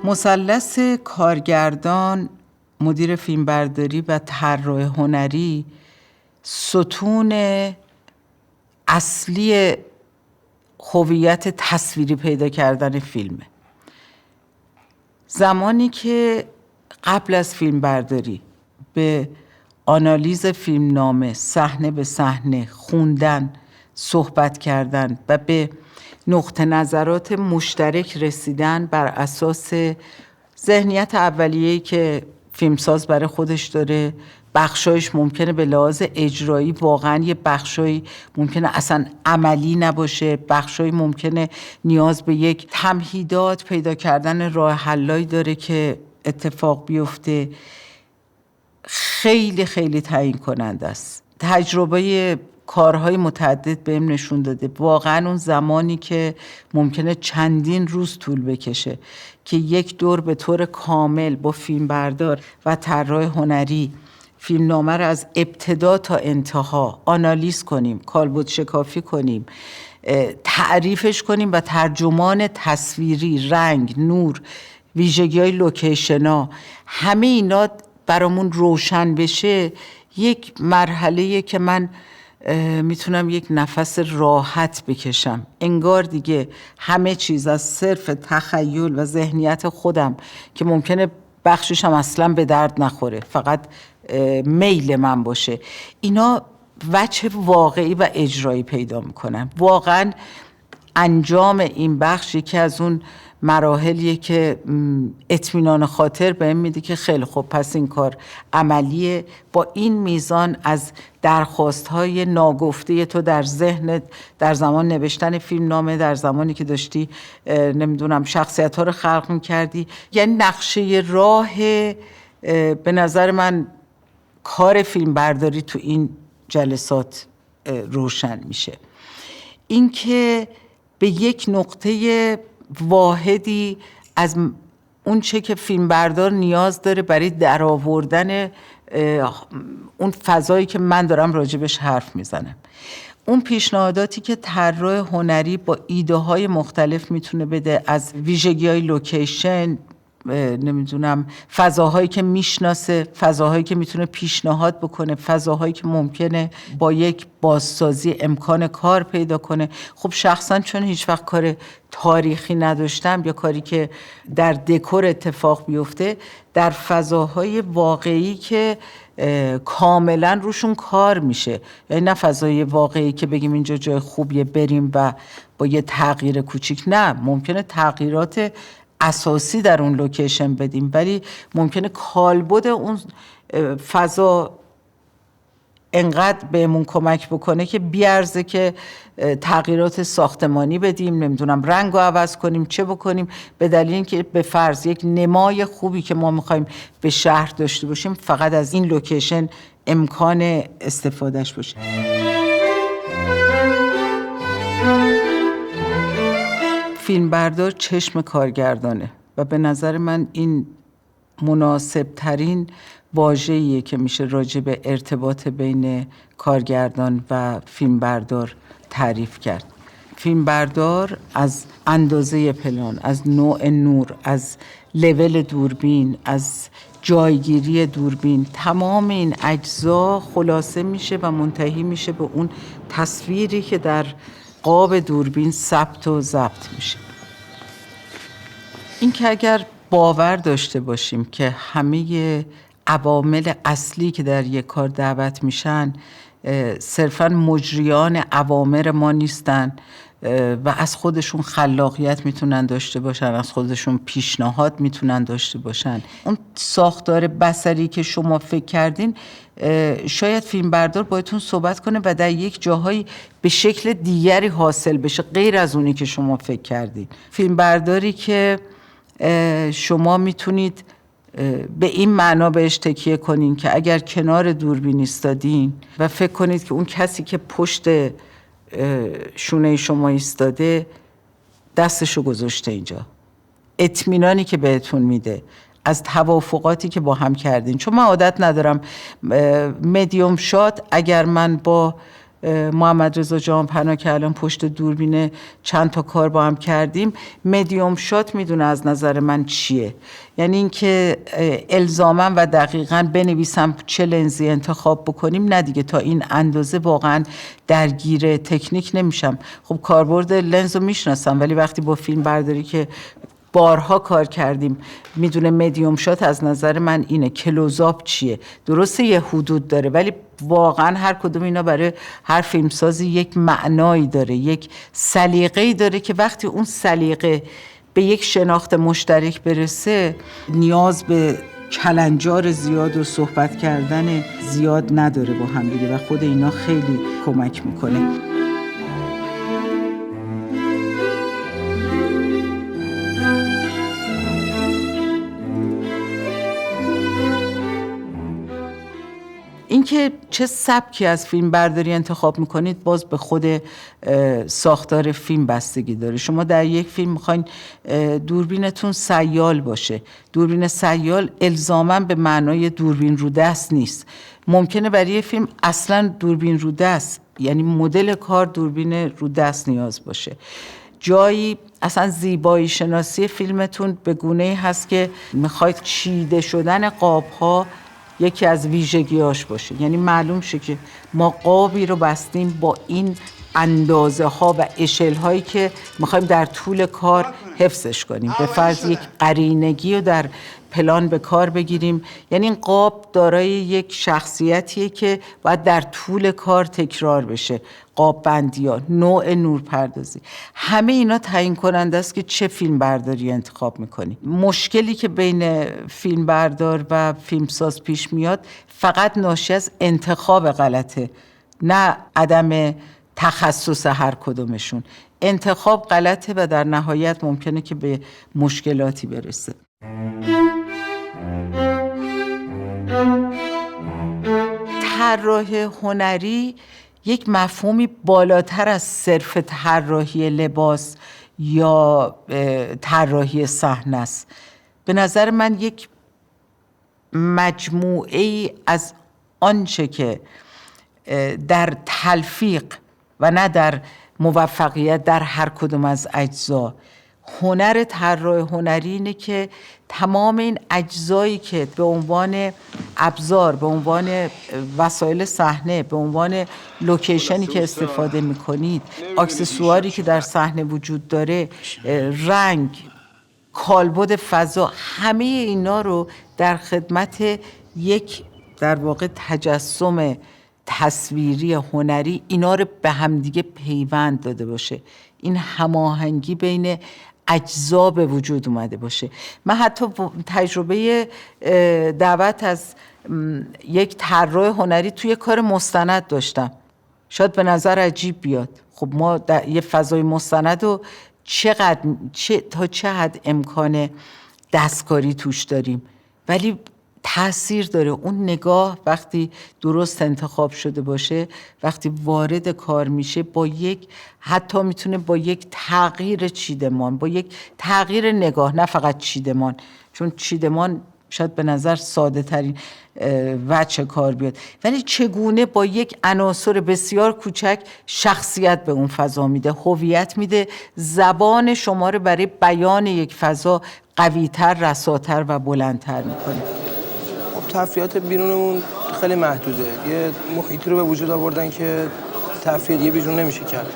مثلث کارگردان، مدیر فیلمبرداری و طراح هنری ستون اصلی هویت تصویری پیدا کردن فیلمه. زمانی که قبل از فیلمبرداری به آنالیز فیلمنامه، صحنه به صحنه خوندن، صحبت کردن و به نقطه نظرات مشترک رسیدن بر اساس ذهنیت اولیه‌ای که فیلمساز برای خودش داره، بخشایش ممکنه به لحاظ اجرایی واقعا یه بخشایی ممکنه اصلا عملی نباشه، بخشایی ممکنه نیاز به یک تمهیدات پیدا کردن راه حلایی داره که اتفاق بیفته. خیلی خیلی تعیین کننده است. تجربه کارهای متعدد بهم نشون داده واقعا اون زمانی که ممکنه چندین روز طول بکشه که یک دور به طور کامل با فیلمبردار و طراح هنری فیلمنامه رو از ابتدا تا انتها آنالیز کنیم، کالبد شکافی کنیم، تعریفش کنیم و ترجمان تصویری، رنگ، نور، ویژگی‌های لوکیشن‌ها، همه اینا برامون روشن بشه، یک مرحله‌ایه که من میتونم یک نفس راحت بکشم. انگار دیگه همه چیز از صرف تخیل و ذهنیت خودم که ممکنه بخشش هم اصلا به درد نخوره، فقط میل من باشه، اینا وجه واقعی و اجرایی پیدا میکنن. واقعا انجام این بخش یکی از اون مراحلیه که اطمینان خاطر بهم میده که خیلی خوب، پس این کار عملیه. با این میزان از درخواست‌های ناگفته تو در ذهنت در زمان نوشتن فیلمنامه، در زمانی که داشتی نمیدونم شخصیت‌ها رو خلق می‌کردی، یعنی نقشه راه به نظر من کار فیلمبرداری تو این جلسات روشن میشه. اینکه به یک نقطه واحدی از اون چه که فیلمبردار نیاز داره برای درآوردن اون فضایی که من دارم راجبش حرف میزنم، اون پیشنهاداتی که طراح هنری با ایده های مختلف میتونه بده، از ویژگی های لوکیشن، نمیدونم فضاهایی که میشناسه، فضاهایی که میتونه پیشنهاد بکنه، فضاهایی که ممکنه با یک بازسازی امکان کار پیدا کنه. خب شخصا چون هیچ وقت کار تاریخی نداشتم یا کاری که در دکور اتفاق بیفته، در فضاهای واقعی که کاملا روشون کار میشه، یعنی نه فضای واقعی که بگیم اینجا جای خوبیه بریم و با یه تغییر کوچیک، نه، ممکنه تغییرات اساسی در اون لوکیشن بدیم، ولی ممکنه کالبد اون فضا انقدر بهمون کمک بکنه که بیارزه که تغییرات ساختمانی بدیم، نمیدونم رنگ رو عوض کنیم، چه بکنیم، به دلیل اینکه به فرض یک نمای خوبی که ما میخوایم به شهر داشته باشیم فقط از این لوکیشن امکان استفادهش باشه. فیلمبردار چشم کارگردانه و به نظر من این مناسب ترین واژه‌ایه که میشه راجع به ارتباط بین کارگردان و فیلمبردار تعریف کرد. فیلمبردار از اندازه پلان، از نوع نور، از لول دوربین، از جایگیری دوربین، تمام این اجزا خلاصه میشه و منتهی میشه به اون تصویری که در قاب دوربین ثبت و ضبط میشه. این که اگر باور داشته باشیم که همه عوامل اصلی که در یک کار دعوت میشن صرفاً مجریان اوامر ما نیستن و از خودشون خلاقیت میتونن داشته باشن، از خودشون پیشنهاد میتونن داشته باشن، اون ساختار بصری که شما فکر کردین شاید فیلمبردار باهاتون صحبت کنه و در یک جاهایی به شکل دیگری حاصل بشه غیر از اونی که شما فکر کردین. فیلمبرداری که شما میتونید به این معنا بهش تکیه کنین که اگر کنار دوربین ایستادین و فکر کنید که اون کسی که پشت شونه شما ایستاده دستشو گذاشته اینجا، اطمینانی که بهتون میده از توافقاتی که با هم کردین. چون من عادت ندارم مدیوم شات، اگر من با محمد رضا جهانپناه که الان پشت دوربین چند تا کار با هم کردیم، مدیوم شات میدونه از نظر من چیه. یعنی اینکه الزاما و دقیقاً بنویسم چه لنزی انتخاب بکنیم، نه دیگه، تا این اندازه واقعاً درگیر تکنیک نمیشم. خب کاربرد لنز رو میشناسم، ولی وقتی با فیلم برداری که بارها کار کردیم میدونه مدیوم شات از نظر من اینه، کلوزآپ چیه. درسته یه حدود داره، ولی واقعا هر کدوم اینا برای هر فیلمسازی یک معنایی داره، یک سلیقه‌ای داره که وقتی اون سلیقه به یک شناخت مشترک برسه نیاز به کلنجار زیاد و صحبت کردن زیاد نداره با هم دیگه و خود اینا خیلی کمک میکنه. اینکه چه سبکی از فیلم برداری انتخاب میکنید باز به خود ساختار فیلم بستگی داره. شما در یک فیلم میخواین دوربینتون سیال باشه. دوربین سیال الزاماً به معنای دوربین رو دست نیست. ممکنه برای یه فیلم اصلاً دوربین رو دست، یعنی مدل کار دوربین رو دست نیاز باشه. جایی اصلا زیبایی شناسی فیلمتون به گونه‌ای هست که میخواید چیده شدن قاب‌ها یکی از ویژگیاش باشه. یعنی معلوم شه که ما قابی رو بستیم با این اندازه ها و اشل هایی که میخوایم در طول کار حفظش کنیم. به فرض یک قرینگی رو در پلان به کار بگیریم، یعنی این قاب دارای یک شخصیتیه که باید در طول کار تکرار بشه. قاب بندی ها، نوع نورپردازی، همه اینا تعیین کننده است که چه فیلم برداری انتخاب میکنی. مشکلی که بین فیلم بردار و فیلمساز پیش میاد فقط ناشی از انتخاب غلطه، نه عدم تخصص هر کدومشون. انتخاب غلطه و در نهایت ممکنه که به مشکلاتی برسه. طراح هنری یک مفهومی بالاتر از صرف طراحی لباس یا طراحی صحنه است. به نظر من یک مجموعه ای از آنچه که در تلفیق و نه در موفقیت در هر کدوم از اجزا. هنر طراح هنری اینه که تمام این اجزایی که به عنوان ابزار، به عنوان وسایل صحنه، به عنوان لوکیشنی که استفاده میکنید، اکسسواری که در صحنه وجود داره، رنگ، کالبد فضا، همه اینا رو در خدمت یک در واقع تجسم تصویری هنری اینا رو به همدیگه پیوند داده باشه، این هماهنگی بین اجزا به وجود اومده باشه. من حتی تجربه دعوت از یک طراح هنری توی کار مستند داشتم. شاید به نظر عجیب بیاد. خب ما در یه فضای مستند رو تا چه حد امکان دستکاری توش داریم، ولی تأثیر داره. اون نگاه وقتی درست انتخاب شده باشه، وقتی وارد کار میشه، با یک حتی میتونه با یک تغییر چیدمان، با یک تغییر نگاه، نه فقط چیدمان، چون چیدمان شاید به نظر ساده ترین وجه کار بیاد، ولی چگونه با یک عناصر بسیار کوچک شخصیت به اون فضا میده، هویت میده، زبان شما رو برای بیان یک فضا قوی‌تر، رساتر و بلندتر میکنه. تفریحات بیرونمون خیلی محدوده. یه محیطی رو به وجود آوردن که تفریح دیگه بیرون نمیشه کرد.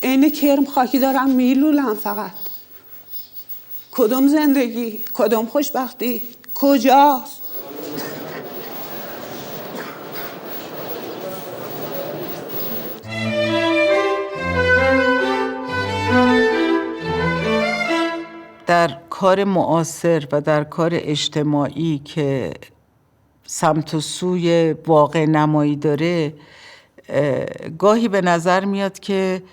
عین کرم خاکی دارم میلولم فقط. کدوم زندگی، کدوم خوشبختی، کجاست؟ در کار معاصر و در کار اجتماعی که سمت و سوی واقع نمایی داره، گاهی به نظر میاد که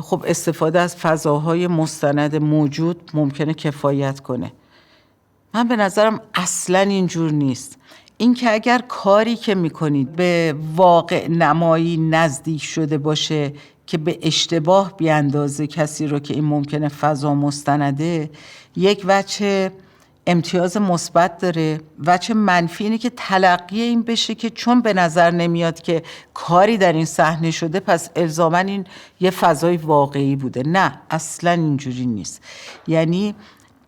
خب استفاده از فضاهای مستند موجود ممکنه کفایت کنه. من به نظرم اصلاً اینجور نیست. این که اگر کاری که میکنید به واقع نمایی نزدیک شده باشه که به اشتباه بیاندازه کسی رو که این ممکنه فضا مستنده، یک وجه امتیاز مثبت داره. وجه منفی اینه که تلقی این بشه که چون به نظر نمیاد که کاری در این صحنه شده پس الزاماً این یه فضای واقعی بوده. نه، اصلا اینجوری نیست. یعنی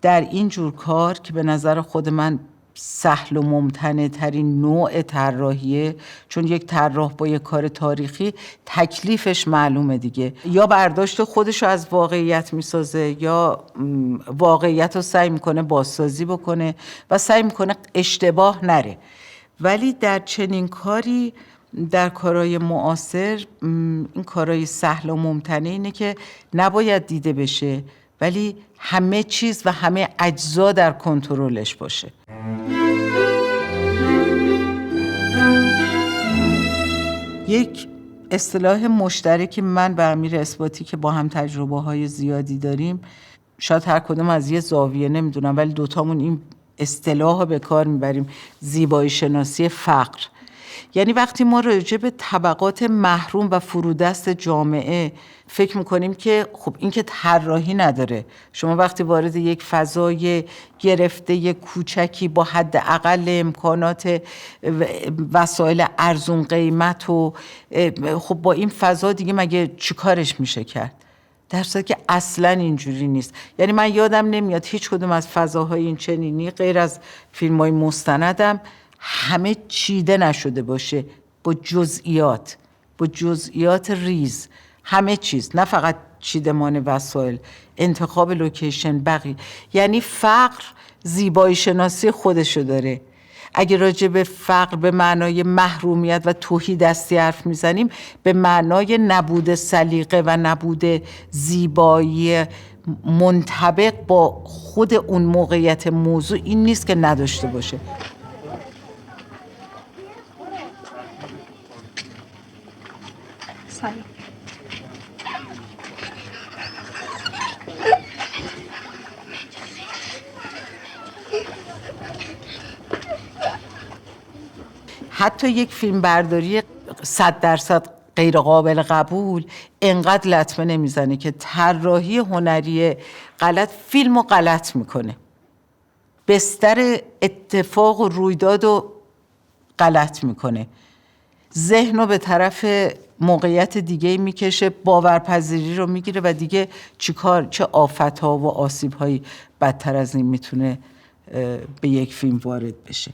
در این جور کار که به نظر خود من سهل و ممتنع ترین نوع طراحیه، چون یک طراح با یک کار تاریخی تکلیفش معلومه دیگه، یا برداشت خودش رو از واقعیت میسازه یا واقعیت رو سعی میکنه بازسازی بکنه و سعی میکنه اشتباه نره. ولی در چنین کاری، در کارهای معاصر، این کارهای سهل و ممتنع اینه که نباید دیده بشه ولی همه چیز و همه اجزا در کنترلش باشه. یک اصطلاح مشترکی من و امیر اثباتی که با هم تجربه های زیادی داریم، شاید هر کدوم از یه زاویه نمیدونم ولی دوتامون این اصطلاح رو به کار میبریم، زیبایی شناسی فقر. یعنی وقتی ما راجع به طبقات محروم و فرودست جامعه فکر میکنیم که خب این که طراحی نداره، شما وقتی وارد یک فضای گرفته کوچکی با حداقل امکانات وسایل ارزون قیمت و خب با این فضا دیگه مگه چیکارش میشه کرد؟ در صورتی که اصلا اینجوری نیست. یعنی من یادم نمیاد هیچ کدوم از فضاهای این چنینی غیر از فیلم‌های مستندم همه چیده نشده باشه با جزئیات ریز، همه چیز، نه فقط چیدمان وسایل، انتخاب لوکیشن، بقیه. یعنی فقر زیبایی شناسی خودشو داره. اگه راجع به فقر به معنای محرومیت و تهیدستی حرف میزنیم، به معنای نبود سلیقه و نبود زیبایی منطبق با خود اون موقعیت موضوع این نیست که نداشته باشه. سلام. حتی یک فیلم برداری 100% غیر قابل قبول انقدر لطمه نمیزنه که طراحی هنری غلط فیلمو غلط میکنه، بستر اتفاق و رویداد رو غلط میکنه، ذهن رو به طرف موقعیت دیگه میکشه، باورپذیری رو میگیره و دیگه چه آفت‌ها و آسیب‌هایی بدتر از این میتونه به یک فیلم وارد بشه.